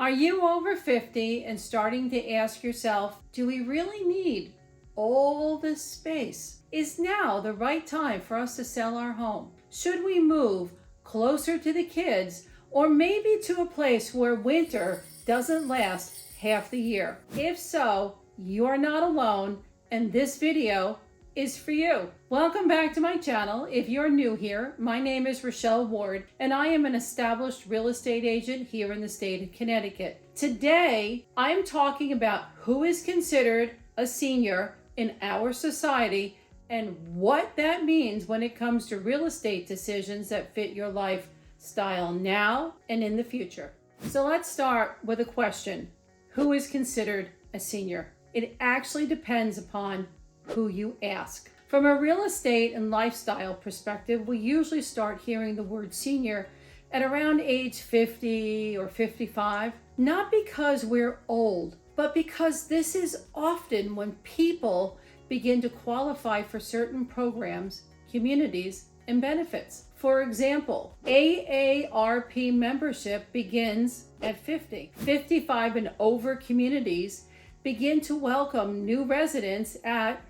Are you over 50 and starting to ask yourself, do we really need all this space? Is now the right time for us to sell our home? Should we move closer to the kids or maybe to a place where winter doesn't last half the year? If so, you're not alone and this video is for you. Welcome back to my channel. If you're new here, my name is Rochelle Ward and I am an established real estate agent here in the state of Connecticut. Today, I'm talking about who is considered a senior in our society and what that means when it comes to real estate decisions that fit your lifestyle now and in the future. So let's start with a question. Who is considered a senior? It actually depends upon who you ask. From a real estate and lifestyle perspective, we usually start hearing the word senior at around age 50 or 55, not because we're old, but because this is often when people begin to qualify for certain programs, communities, and benefits. For example, AARP membership begins at 50. 55 and over communities begin to welcome new residents at,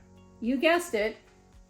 you guessed it,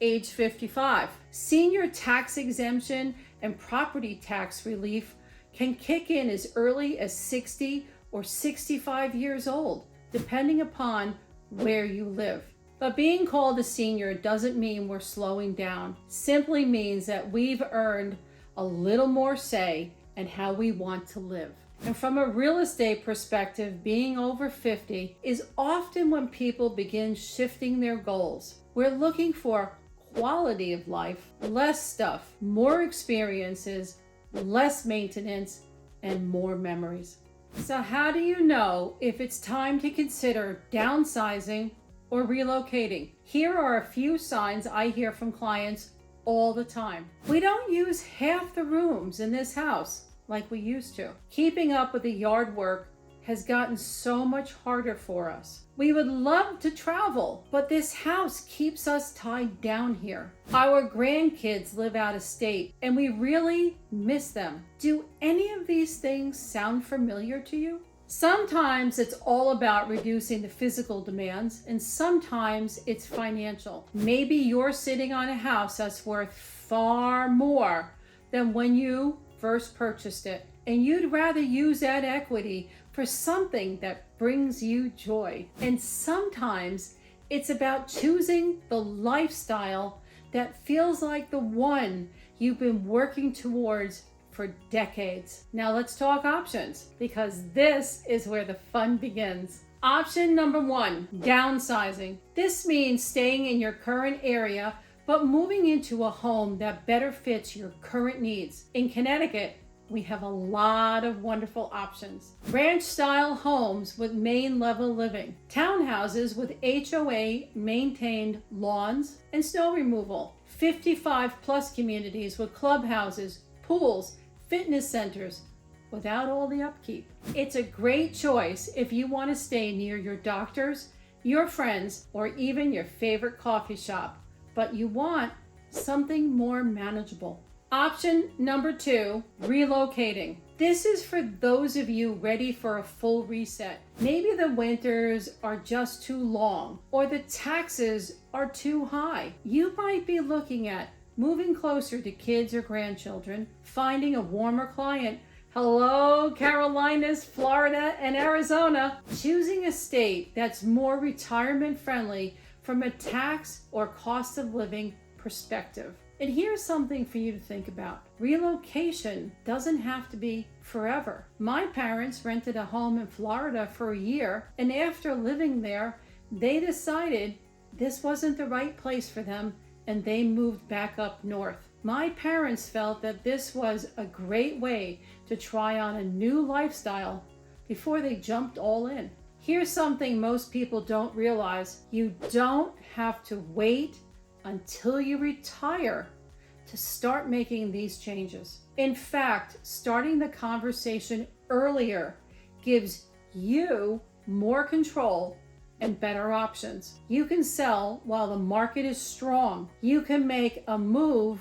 age 55. Senior tax exemption and property tax relief can kick in as early as 60 or 65 years old, depending upon where you live. But being called a senior doesn't mean we're slowing down. Simply means that we've earned a little more say in how we want to live. And from a real estate perspective, being over 50 is often when people begin shifting their goals. We're looking for quality of life, less stuff, more experiences, less maintenance, and more memories. So how do you know if it's time to consider downsizing or relocating? Here are a few signs I hear from clients all the time. We don't use half the rooms in this house like we used to. Keeping up with the yard work has gotten so much harder for us. We would love to travel, but this house keeps us tied down here. Our grandkids live out of state and we really miss them. Do any of these things sound familiar to you? Sometimes it's all about reducing the physical demands and sometimes it's financial. Maybe you're sitting on a house that's worth far more than when you first purchased it, and you'd rather use that equity for something that brings you joy. And sometimes it's about choosing the lifestyle that feels like the one you've been working towards for decades. Now let's talk options, because this is where the fun begins. Option number one, downsizing. This means staying in your current area but moving into a home that better fits your current needs. In Connecticut, we have a lot of wonderful options. Ranch-style homes with main-level living. Townhouses with HOA maintained lawns and snow removal. 55-plus communities with clubhouses, pools, fitness centers, without all the upkeep. It's a great choice if you want to stay near your doctors, your friends, or even your favorite coffee shop, but you want something more manageable. Option number two, relocating. This is for those of you ready for a full reset. Maybe the winters are just too long or the taxes are too high. You might be looking at moving closer to kids or grandchildren, finding a warmer climate. Hello, Carolinas, Florida, and Arizona. Choosing a state that's more retirement friendly from a tax or cost of living perspective. And here's something for you to think about. Relocation doesn't have to be forever. My parents rented a home in Florida for a year, and after living there, they decided this wasn't the right place for them, and they moved back up north. My parents felt that this was a great way to try on a new lifestyle before they jumped all in. Here's something most people don't realize. You don't have to wait until you retire to start making these changes. In fact, starting the conversation earlier gives you more control and better options. You can sell while the market is strong. You can make a move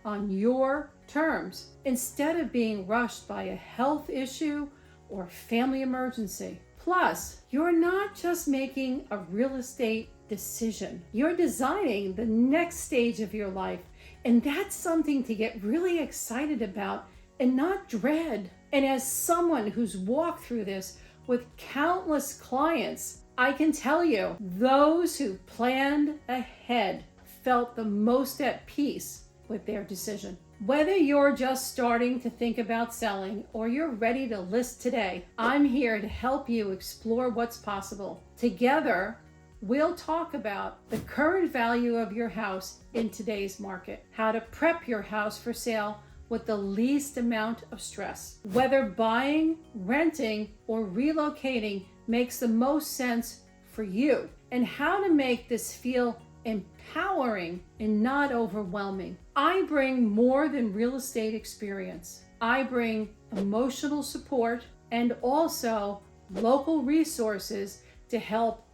on your terms instead of being rushed by a health issue or family emergency. Plus, you're not just making a real estate decision, you're designing the next stage of your life. And that's something to get really excited about and not dread. And as someone who's walked through this with countless clients, I can tell you, those who planned ahead felt the most at peace with their decision. Whether you're just starting to think about selling or you're ready to list today, I'm here to help you explore what's possible. Together, we'll talk about the current value of your house in today's market, how to prep your house for sale with the least amount of stress, whether buying, renting, or relocating makes the most sense for you, and how to make this feel empowering and not overwhelming. I bring more than real estate experience. I bring emotional support and also local resources to help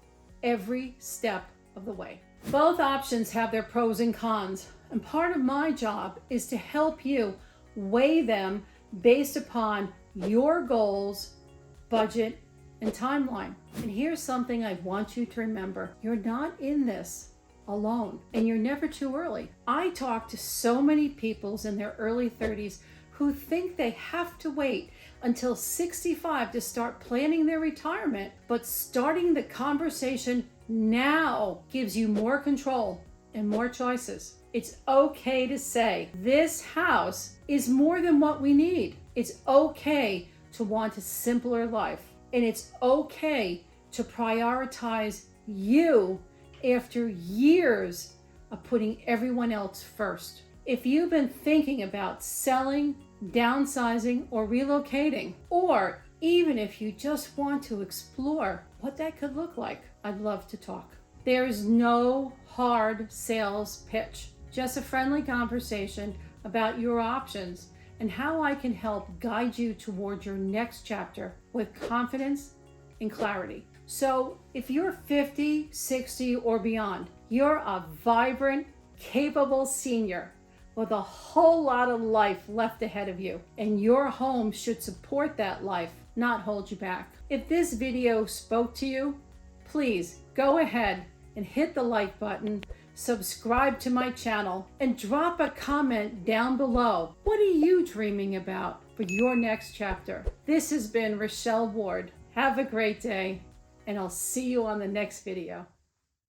every step of the way. Both options have their pros and cons, and part of my job is to help you weigh them based upon your goals, budget, and timeline. And here's something I want you to remember. You're not in this alone, and you're never too early. I talk to so many people in their early 30s who think they have to wait until 65 to start planning their retirement, but starting the conversation now gives you more control and more choices. It's okay to say, this house is more than what we need. It's okay to want a simpler life, and it's okay to prioritize you after years of putting everyone else first. If you've been thinking about selling, downsizing, or relocating, or even if you just want to explore what that could look like, I'd love to talk. There's no hard sales pitch, just a friendly conversation about your options and how I can help guide you towards your next chapter with confidence and clarity. So if you're 50, 60, or beyond, you're a vibrant, capable senior with a whole lot of life left ahead of you, and your home should support that life, not hold you back. If this video spoke to you, please go ahead and hit the like button, subscribe to my channel, and drop a comment down below. What are you dreaming about for your next chapter? This has been Rochelle Ward. Have a great day, and I'll see you on the next video.